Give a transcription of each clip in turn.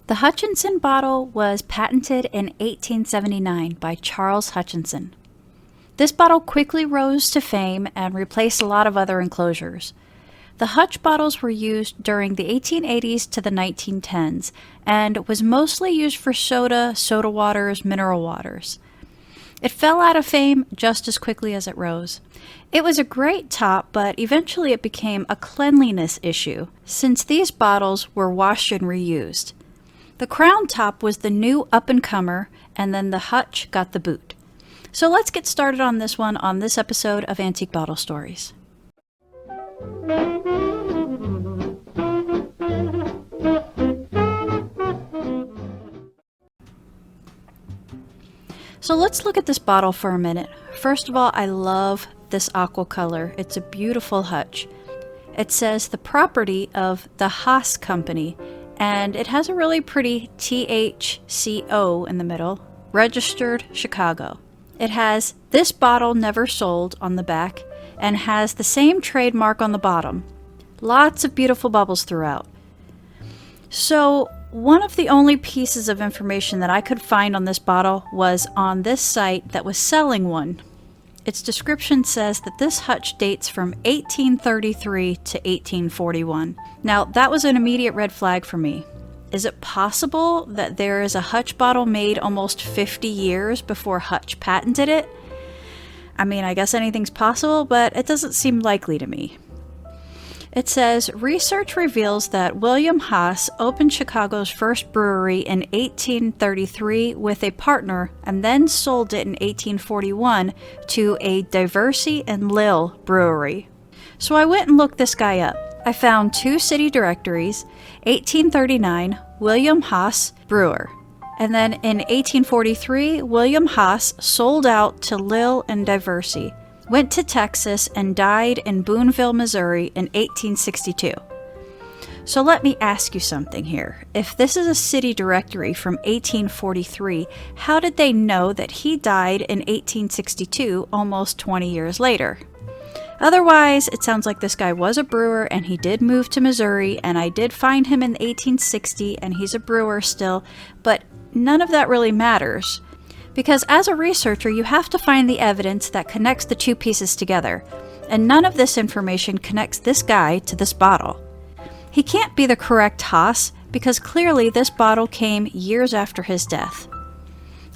The Hutchinson bottle was patented in 1879 by Charles Hutchinson. This bottle quickly rose to fame and replaced a lot of other enclosures. The Hutch bottles were used during the 1880s to the 1910s and was mostly used for soda, soda waters, mineral waters. It fell out of fame just as quickly as it rose. It was a great top, but eventually it became a cleanliness issue, since these bottles were washed and reused. The crown top was the new up-and-comer, and then the Hutch got the boot. So let's get started on this one on this episode of Antique Bottle Stories. So let's look at this bottle for a minute. First of all, I love this aqua color. It's a beautiful Hutch. It says the property of the Haas company, and it has a really pretty THCO in the middle, registered Chicago. It has "this bottle never sold" on the back and has the same trademark on the bottom. Lots of beautiful bubbles throughout. So one of the only pieces of information that I could find on this bottle was on this site that was selling one. Its description says that this Hutch dates from 1833 to 1841. Now, that was an immediate red flag for me. Is it possible that there is a Hutch bottle made almost 50 years before Hutch patented it? I mean, I guess anything's possible, but it doesn't seem likely to me. It says, research reveals that William Haas opened Chicago's first brewery in 1833 with a partner and then sold it in 1841 to a Diversey and Lille brewery. So I went and looked this guy up. I found two city directories, 1839, William Haas, brewer. And then in 1843, William Haas sold out to Lille and Diversey, went to Texas, and died in Boonville, Missouri in 1862. So let me ask you something here. If this is a city directory from 1843, how did they know that he died in 1862, almost 20 years later? Otherwise, it sounds like this guy was a brewer and he did move to Missouri, and I did find him in 1860 and he's a brewer still, but none of that really matters. Because as a researcher, you have to find the evidence that connects the two pieces together, and none of this information connects this guy to this bottle. He can't be the correct Haas, because clearly this bottle came years after his death.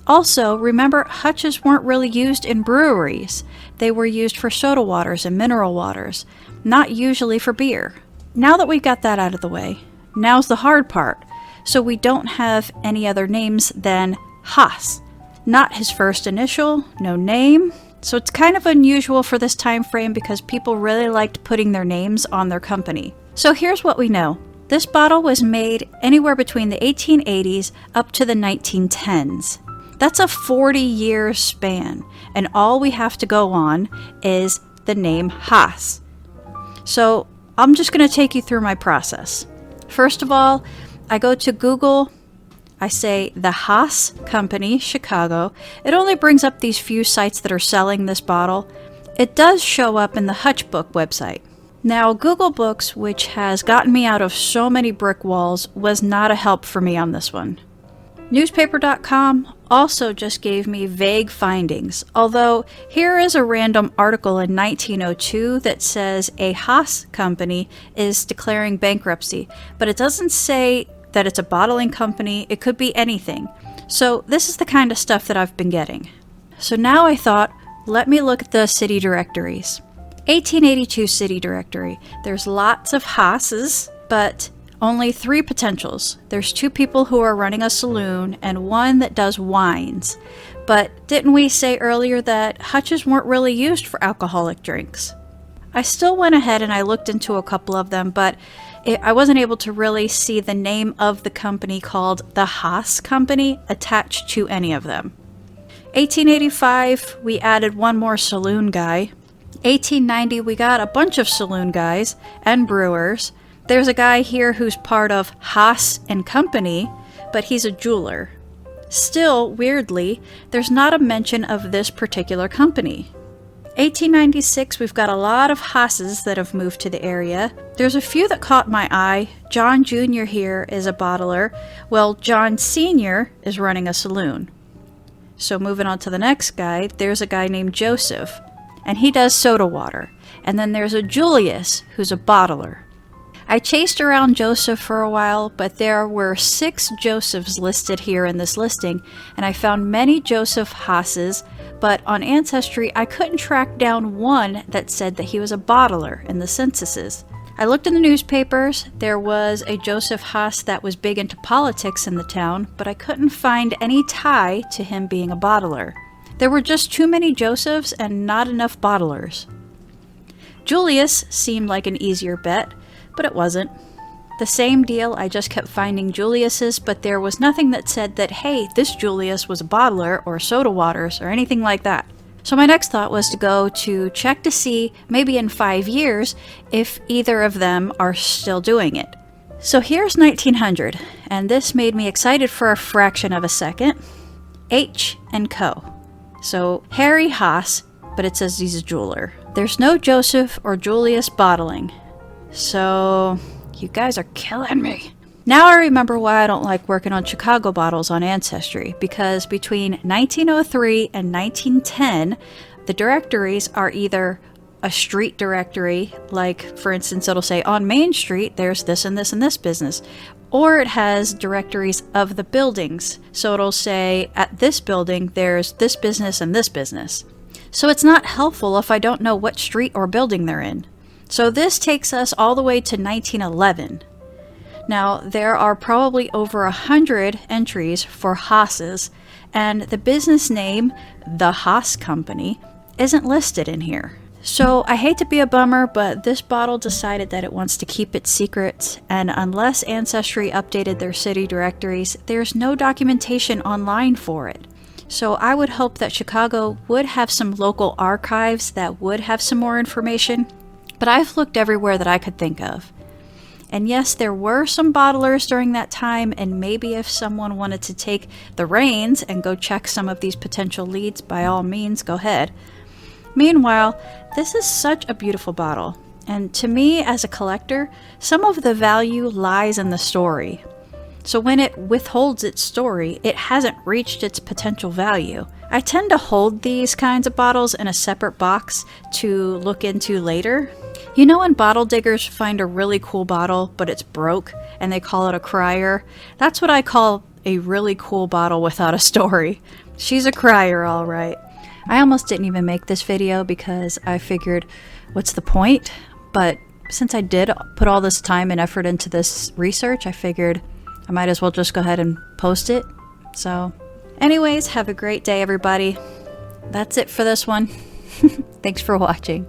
Also, remember, Hutches weren't really used in breweries. They were used for soda waters and mineral waters, not usually for beer. Now that we've got that out of the way, now's the hard part. So we don't have any other names than Haas. Not his first initial, no name. So it's kind of unusual for this time frame because people really liked putting their names on their company. So here's what we know. This bottle was made anywhere between the 1880s up to the 1910s. That's a 40-year span, and all we have to go on is the name Haas. So I'm just going to take you through my process. First of all, I go to Google. I say the Haas Company, Chicago. It only brings up these few sites that are selling this bottle. It does show up in the Hutch Book website. Now, Google Books, which has gotten me out of so many brick walls, was not a help for me on this one. Newspaper.com also just gave me vague findings, although here is a random article in 1902 that says a Haas company is declaring bankruptcy, but it doesn't say that it's a bottling company. It could be anything. So this is the kind of stuff that I've been getting. So now I thought, let me look at the city directories. 1882 city directory. There's lots of Haas's, but only 3 potentials. There's 2 people who are running a saloon and 1 that does wines. But didn't we say earlier that Hutches weren't really used for alcoholic drinks? I still went ahead and I looked into a couple of them, but I wasn't able to really see the name of the company called the Haas Company attached to any of them. 1885, we added 1 more saloon guy. 1890, we got a bunch of saloon guys and brewers. There's a guy here who's part of Haas and Company, but he's a jeweler. Still, weirdly, there's not a mention of this particular company. 1896, we've got a lot of Haas's that have moved to the area. There's a few that caught my eye. John Jr. here is a bottler. Well, John Sr. is running a saloon. So moving on to the next guy, there's a guy named Joseph, and he does soda water. And then there's a Julius, who's a bottler. I chased around Joseph for a while, but there were 6 Josephs listed here in this listing, and I found many Joseph Haas's, but on Ancestry I couldn't track down one that said that he was a bottler in the censuses. I looked in the newspapers. There was a Joseph Haas that was big into politics in the town, but I couldn't find any tie to him being a bottler. There were just too many Josephs and not enough bottlers. Julius seemed like an easier bet, but it wasn't. The same deal, I just kept finding Julius's, but there was nothing that said that, hey, this Julius was a bottler or soda waters or anything like that. So my next thought was to go to check to see, maybe in 5 years, if either of them are still doing it. So here's 1900, and this made me excited for a fraction of a second. H & Co. So Harry Haas, but it says he's a jeweler. There's no Joseph or Julius bottling. So you guys are killing me. Now I remember why I don't like working on Chicago bottles on Ancestry, because between 1903 and 1910, the directories are either a street directory, like for instance it'll say on Main Street there's this and this and this business, or it has directories of the buildings, so it'll say at this building there's this business and this business. So it's not helpful if I don't know what street or building they're in. So this takes us all the way to 1911. Now, there are probably over 100 entries for Haas's, and the business name, the Haas Company, isn't listed in here. So I hate to be a bummer, but this bottle decided that it wants to keep its secret, and unless Ancestry updated their city directories, there's no documentation online for it. So I would hope that Chicago would have some local archives that would have some more information, but I've looked everywhere that I could think of. And yes, there were some bottlers during that time, and maybe if someone wanted to take the reins and go check some of these potential leads, by all means, go ahead. Meanwhile, this is such a beautiful bottle, and to me as a collector, some of the value lies in the story. So when it withholds its story, it hasn't reached its potential value. I tend to hold these kinds of bottles in a separate box to look into later. You know when bottle diggers find a really cool bottle, but it's broke, and they call it a crier? That's what I call a really cool bottle without a story. She's a crier, all right. I almost didn't even make this video because I figured, what's the point? But since I did put all this time and effort into this research, I figured I might as well just go ahead and post it. So anyways, have a great day, everybody. That's it for this one. Thanks for watching.